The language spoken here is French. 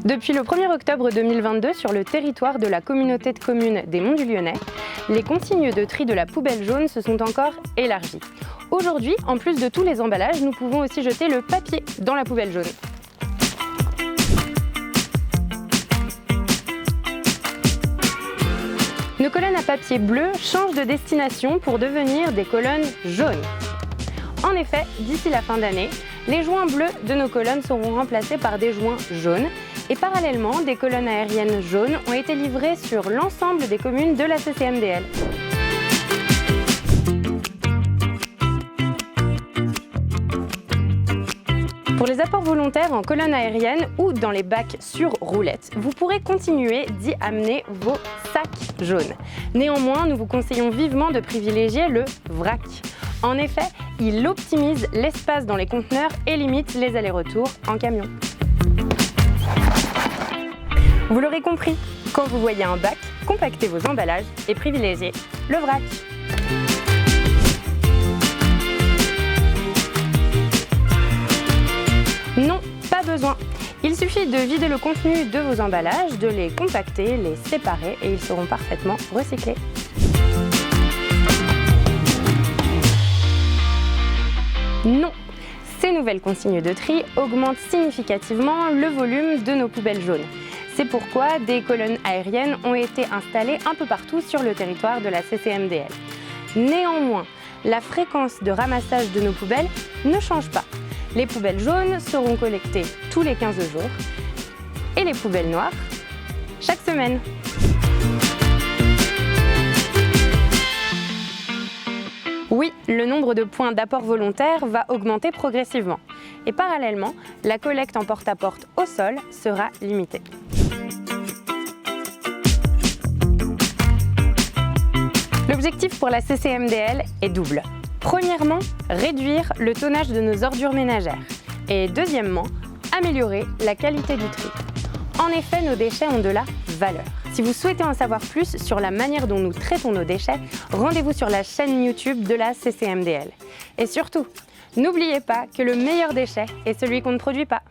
Depuis le 1er octobre 2022, sur le territoire de la communauté de communes des Monts du Lyonnais, les consignes de tri de la poubelle jaune se sont encore élargies. Aujourd'hui, en plus de tous les emballages, nous pouvons aussi jeter le papier dans la poubelle jaune. Nos colonnes à papier bleu changent de destination pour devenir des colonnes jaunes. En effet, d'ici la fin d'année, les joints bleus de nos colonnes seront remplacés par des joints jaunes. Et parallèlement, des colonnes aériennes jaunes ont été livrées sur l'ensemble des communes de la CCMDL. Pour les apports volontaires en colonne aérienne ou dans les bacs sur roulettes, vous pourrez continuer d'y amener vos sacs jaunes. Néanmoins, nous vous conseillons vivement de privilégier le vrac. En effet, il optimise l'espace dans les conteneurs et limite les allers-retours en camion. Vous l'aurez compris, quand vous voyez un bac, compactez vos emballages et privilégiez le vrac. Non, pas besoin. Il suffit de vider le contenu de vos emballages, de les compacter, les séparer et ils seront parfaitement recyclés. Non, ces nouvelles consignes de tri augmentent significativement le volume de nos poubelles jaunes. C'est pourquoi des colonnes aériennes ont été installées un peu partout sur le territoire de la CCMDL. Néanmoins, la fréquence de ramassage de nos poubelles ne change pas. Les poubelles jaunes seront collectées tous les 15 jours et les poubelles noires chaque semaine. Oui, le nombre de points d'apport volontaire va augmenter progressivement. Et parallèlement, la collecte en porte-à-porte au sol sera limitée. L'objectif pour la CCMDL est double. Premièrement, réduire le tonnage de nos ordures ménagères. Et deuxièmement, améliorer la qualité du tri. En effet, nos déchets ont de la valeur. Si vous souhaitez en savoir plus sur la manière dont nous traitons nos déchets, rendez-vous sur la chaîne YouTube de la CCMDL. Et surtout, n'oubliez pas que le meilleur déchet est celui qu'on ne produit pas.